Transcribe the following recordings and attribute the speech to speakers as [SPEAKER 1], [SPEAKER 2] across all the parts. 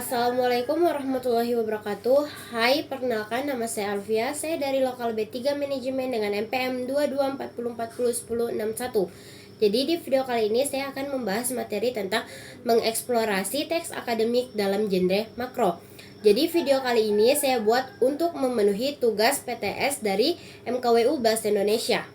[SPEAKER 1] Assalamualaikum warahmatullahi wabarakatuh. Hai, perkenalkan nama saya Alfia. Saya dari Lokal B3 Manajemen dengan NPM 2240401061. Jadi di video kali ini saya akan membahas materi tentang mengeksplorasi teks akademik dalam genre makro. Jadi video kali ini saya buat untuk memenuhi tugas PTS dari MKWU Bahasa Indonesia.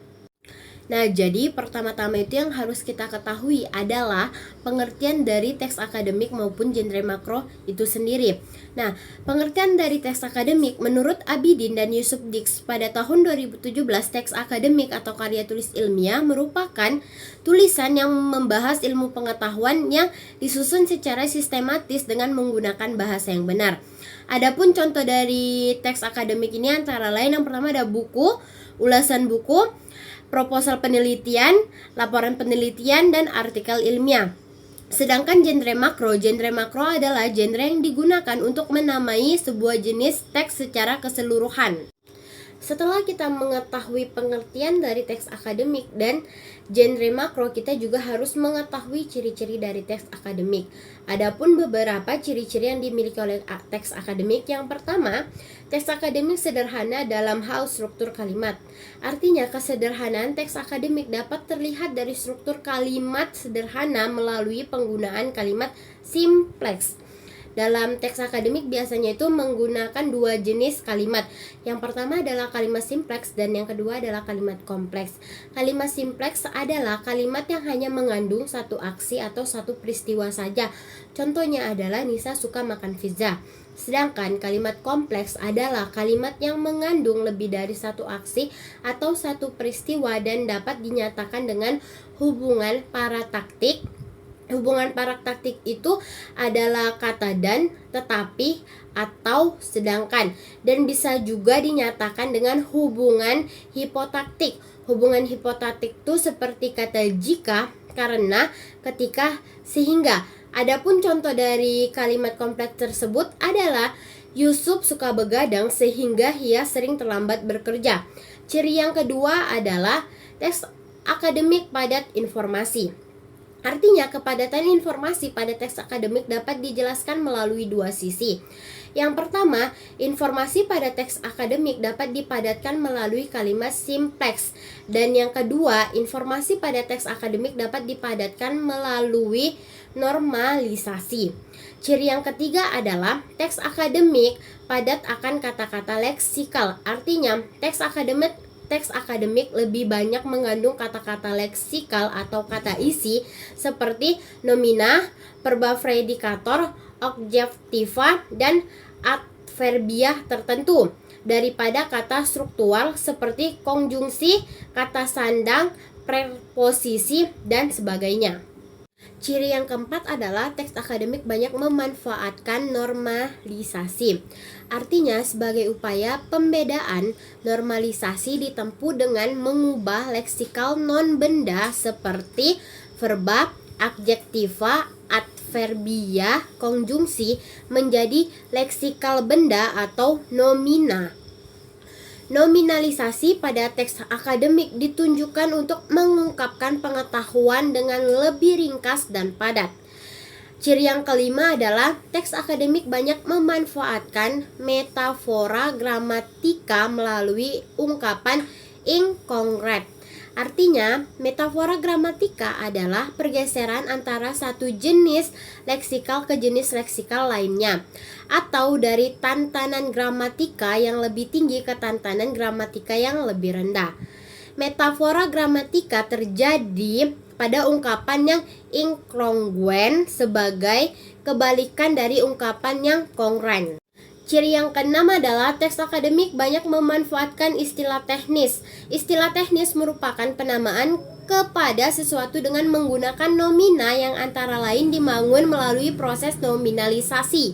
[SPEAKER 1] Nah, jadi pertama-tama itu yang harus kita ketahui adalah pengertian dari teks akademik maupun genre makro itu sendiri. Nah, pengertian dari teks akademik menurut Abidin dan Yusuf Dix pada tahun 2017, teks akademik atau karya tulis ilmiah merupakan tulisan yang membahas ilmu pengetahuan yang disusun secara sistematis dengan menggunakan bahasa yang benar. Adapun contoh dari teks akademik ini antara lain yang pertama ada buku, ulasan buku, proposal penelitian, laporan penelitian, dan artikel ilmiah. Sedangkan genre makro adalah genre yang digunakan untuk menamai sebuah jenis teks secara keseluruhan. Setelah kita mengetahui pengertian dari teks akademik dan genre makro, kita juga harus mengetahui ciri-ciri dari teks akademik. Adapun beberapa ciri-ciri yang dimiliki oleh teks akademik. Yang pertama, teks akademik sederhana dalam hal struktur kalimat. Artinya, kesederhanaan teks akademik dapat terlihat dari struktur kalimat sederhana melalui penggunaan kalimat simpleks. Dalam teks akademik biasanya itu menggunakan dua jenis kalimat. Yang pertama adalah kalimat simpleks dan yang kedua adalah kalimat kompleks. Kalimat simpleks adalah kalimat yang hanya mengandung satu aksi atau satu peristiwa saja. Contohnya adalah Nisa suka makan pizza. Sedangkan kalimat kompleks adalah kalimat yang mengandung lebih dari satu aksi atau satu peristiwa dan dapat dinyatakan dengan hubungan paraktaktik. Hubungan paraktaktik itu adalah kata dan, tetapi, atau, sedangkan, dan bisa juga dinyatakan dengan hubungan hipotaktik. Hubungan hipotaktik itu seperti kata jika, karena, ketika, sehingga. Adapun contoh dari kalimat kompleks tersebut adalah Yusuf suka begadang sehingga ia sering terlambat bekerja. Ciri yang kedua adalah teks akademik padat informasi. Artinya, kepadatan informasi pada teks akademik dapat dijelaskan melalui dua sisi. Yang pertama, informasi pada teks akademik dapat dipadatkan melalui kalimat simpleks. Dan yang kedua, informasi pada teks akademik dapat dipadatkan melalui normalisasi. Ciri yang ketiga adalah teks akademik padat akan kata-kata leksikal. Artinya, teks akademik lebih banyak mengandung kata-kata leksikal atau kata isi seperti nomina, verba predikator, objektiva, dan adverbiah tertentu daripada kata struktural seperti konjungsi, kata sandang, preposisi, dan sebagainya. Ciri yang keempat adalah teks akademik banyak memanfaatkan normalisasi. Artinya, sebagai upaya pembedaan, normalisasi ditempuh dengan mengubah leksikal non-benda seperti verba, adjektiva, adverbiah, konjungsi menjadi leksikal benda atau nomina. Nominalisasi pada teks akademik ditunjukkan untuk mengungkapkan pengetahuan dengan lebih ringkas dan padat. Ciri yang kelima adalah teks akademik banyak memanfaatkan metafora gramatika melalui ungkapan inkongruent. Artinya, metafora gramatika adalah pergeseran antara satu jenis leksikal ke jenis leksikal lainnya, atau dari tantanan gramatika yang lebih tinggi ke tantanan gramatika yang lebih rendah. Metafora gramatika terjadi pada ungkapan yang inkongruen sebagai kebalikan dari ungkapan yang kongruen. Ciri yang keenam adalah teks akademik banyak memanfaatkan istilah teknis. Istilah teknis merupakan penamaan kepada sesuatu dengan menggunakan nomina yang antara lain dibangun melalui proses nominalisasi.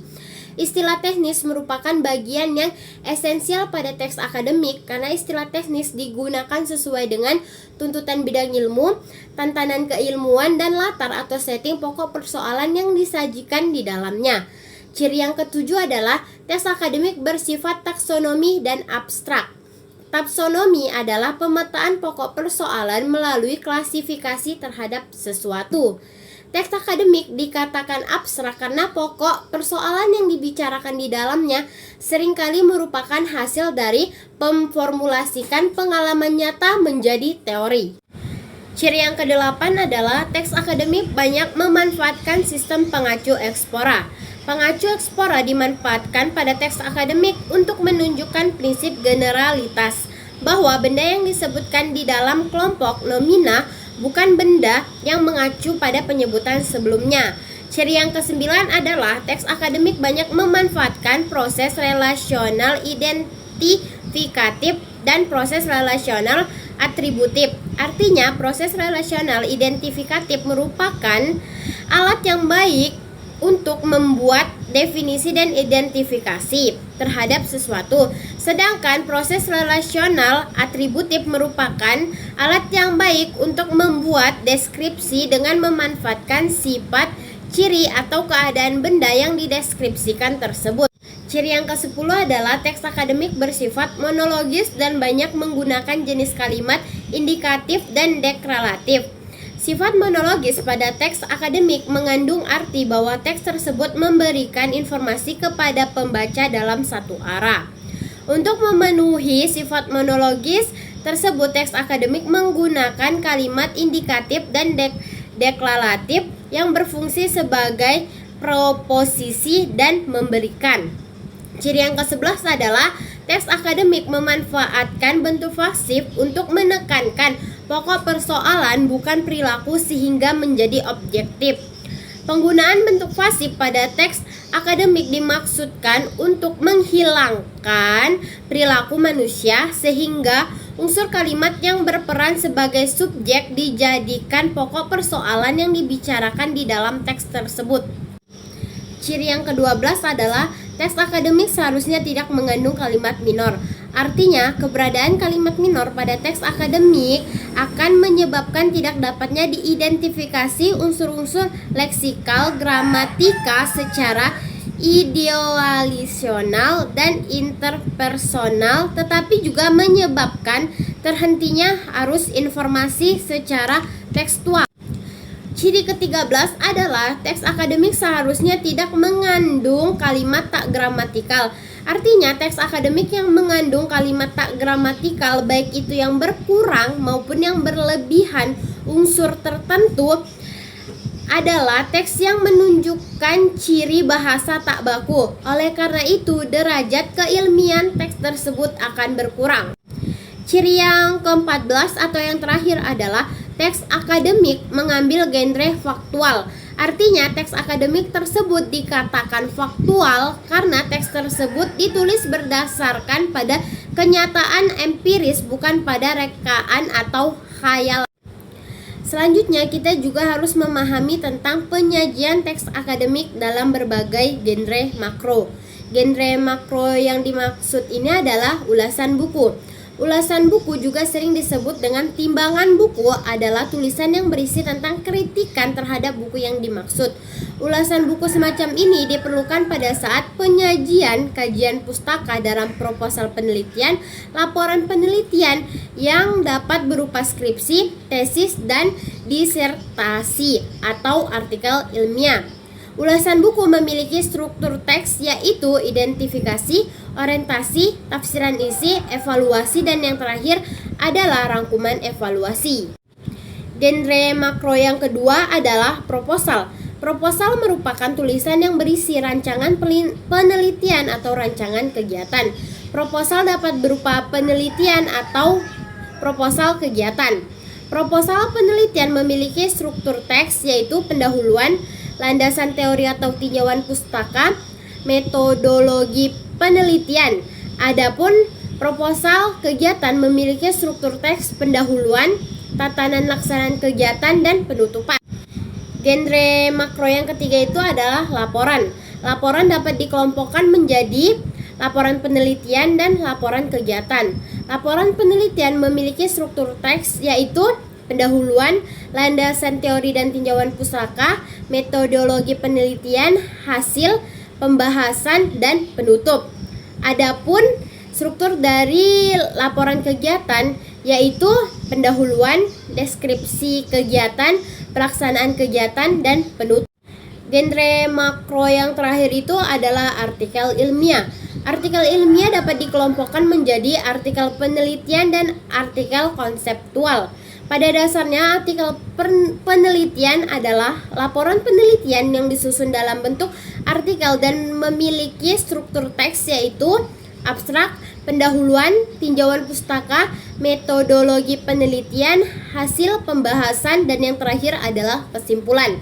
[SPEAKER 1] Istilah teknis merupakan bagian yang esensial pada teks akademik karena istilah teknis digunakan sesuai dengan tuntutan bidang ilmu, tantangan keilmuan, dan latar atau setting pokok persoalan yang disajikan di dalamnya. Ciri yang ketujuh adalah teks akademik bersifat taksonomi dan abstrak. Taksonomi adalah pemetaan pokok persoalan melalui klasifikasi terhadap sesuatu. Teks akademik dikatakan abstrak karena pokok persoalan yang dibicarakan di dalamnya seringkali merupakan hasil dari memformulasikan pengalaman nyata menjadi teori. Ciri yang kedelapan adalah teks akademik banyak memanfaatkan sistem pengacu ekspora. Pengacu ekspora dimanfaatkan pada teks akademik untuk menunjukkan prinsip generalitas bahwa benda yang disebutkan di dalam kelompok nomina bukan benda yang mengacu pada penyebutan sebelumnya. Ciri yang kesembilan adalah teks akademik banyak memanfaatkan proses relasional identifikatif dan proses relasional atributif. Artinya, proses relasional identifikatif merupakan alat yang baik untuk membuat definisi dan identifikasi terhadap sesuatu. Sedangkan proses relasional atributif merupakan alat yang baik untuk membuat deskripsi dengan memanfaatkan sifat, ciri, atau keadaan benda yang dideskripsikan tersebut. Ciri yang ke-10 adalah teks akademik bersifat monologis dan banyak menggunakan jenis kalimat indikatif dan deklaratif. Sifat monologis pada teks akademik mengandung arti bahwa teks tersebut memberikan informasi kepada pembaca dalam satu arah. Untuk memenuhi sifat monologis tersebut, teks akademik menggunakan kalimat indikatif dan deklaratif yang berfungsi sebagai proposisi dan memberikan. Ciri yang ke-11 adalah teks akademik memanfaatkan bentuk pasif untuk menekankan pokok persoalan bukan perilaku sehingga menjadi objektif. Penggunaan bentuk pasif pada teks akademik dimaksudkan untuk menghilangkan perilaku manusia sehingga unsur kalimat yang berperan sebagai subjek dijadikan pokok persoalan yang dibicarakan di dalam teks tersebut. Ciri yang ke-12 adalah teks akademik seharusnya tidak mengandung kalimat minor. Artinya, keberadaan kalimat minor pada teks akademik akan menyebabkan tidak dapatnya diidentifikasi unsur-unsur leksikal gramatika secara idealisional dan interpersonal, tetapi juga menyebabkan terhentinya arus informasi secara tekstual. Ciri ke-13 adalah teks akademik seharusnya tidak mengandung kalimat tak gramatikal. Artinya, teks akademik yang mengandung kalimat tak gramatikal, baik itu yang berkurang maupun yang berlebihan unsur tertentu, adalah teks yang menunjukkan ciri bahasa tak baku. Oleh karena itu, derajat keilmian teks tersebut akan berkurang. Ciri yang ke-14 atau yang terakhir adalah teks akademik mengambil genre faktual. Artinya, teks akademik tersebut dikatakan faktual karena teks tersebut ditulis berdasarkan pada kenyataan empiris, bukan pada rekaan atau khayal. Selanjutnya, kita juga harus memahami tentang penyajian teks akademik dalam berbagai genre makro. Genre makro yang dimaksud ini adalah ulasan buku. Ulasan buku juga sering disebut dengan timbangan buku, adalah tulisan yang berisi tentang kritikan terhadap buku yang dimaksud. Ulasan buku semacam ini diperlukan pada saat penyajian kajian pustaka dalam proposal penelitian, laporan penelitian yang dapat berupa skripsi, tesis, dan disertasi atau artikel ilmiah. Ulasan buku memiliki struktur teks yaitu identifikasi, orientasi, tafsiran isi, evaluasi, dan yang terakhir adalah rangkuman evaluasi. Genre makro yang kedua adalah proposal. Proposal merupakan tulisan yang berisi rancangan penelitian atau rancangan kegiatan. Proposal dapat berupa penelitian atau proposal kegiatan. Proposal penelitian memiliki struktur teks yaitu pendahuluan, landasan teori atau tinjauan pustaka, metodologi penelitian. Adapun proposal kegiatan memiliki struktur teks pendahuluan, tatanan laksanaan kegiatan, dan penutupan. Genre makro yang ketiga itu adalah laporan. Laporan dapat dikelompokkan menjadi laporan penelitian dan laporan kegiatan. Laporan penelitian memiliki struktur teks yaitu pendahuluan, landasan teori dan tinjauan pustaka, metodologi penelitian, hasil, pembahasan, dan penutup. Adapun struktur dari laporan kegiatan yaitu pendahuluan, deskripsi kegiatan, pelaksanaan kegiatan, dan penutup. Genre makro yang terakhir itu adalah artikel ilmiah. Artikel ilmiah dapat dikelompokkan menjadi artikel penelitian dan artikel konseptual. Pada dasarnya, artikel penelitian adalah laporan penelitian yang disusun dalam bentuk artikel dan memiliki struktur teks yaitu abstrak, pendahuluan, tinjauan pustaka, metodologi penelitian, hasil pembahasan, dan yang terakhir adalah kesimpulan.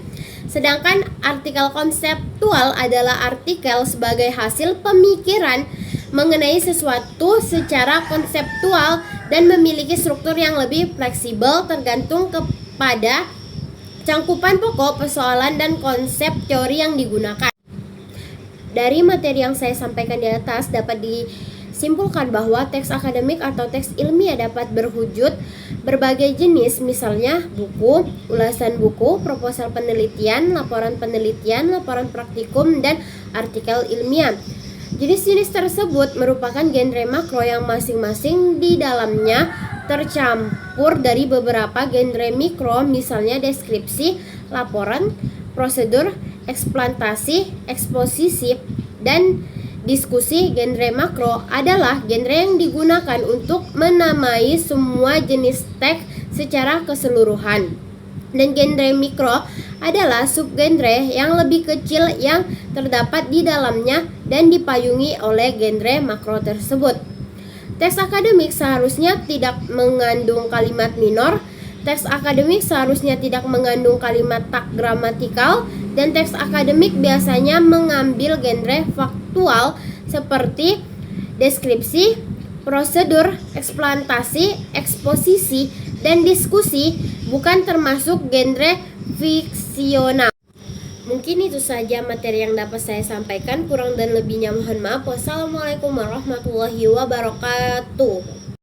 [SPEAKER 1] Sedangkan artikel konseptual adalah artikel sebagai hasil pemikiran mengenai sesuatu secara konseptual dan memiliki struktur yang lebih fleksibel tergantung kepada cangkupan pokok persoalan dan konsep teori yang digunakan. Dari materi yang saya sampaikan di atas dapat disimpulkan bahwa teks akademik atau teks ilmiah dapat berwujud berbagai jenis, misalnya buku, ulasan buku, proposal penelitian, laporan praktikum, dan artikel ilmiah. Jenis-jenis tersebut merupakan genre makro yang masing-masing di dalamnya tercampur dari beberapa genre mikro, misalnya deskripsi, laporan, prosedur, eksplantasi, eksposisi, dan diskusi. Genre makro adalah genre yang digunakan untuk menamai semua jenis teks secara keseluruhan. Dan genre mikro adalah subgenre yang lebih kecil yang terdapat di dalamnya dan dipayungi oleh genre makro tersebut. Teks akademik seharusnya tidak mengandung kalimat minor, teks akademik seharusnya tidak mengandung kalimat tak gramatikal, dan teks akademik biasanya mengambil genre faktual seperti deskripsi, prosedur, eksplantasi, eksposisi, dan diskusi, bukan termasuk genre fiksional. Mungkin itu saja materi yang dapat saya sampaikan. Kurang dan lebihnya mohon maaf. Wassalamualaikum warahmatullahi wabarakatuh.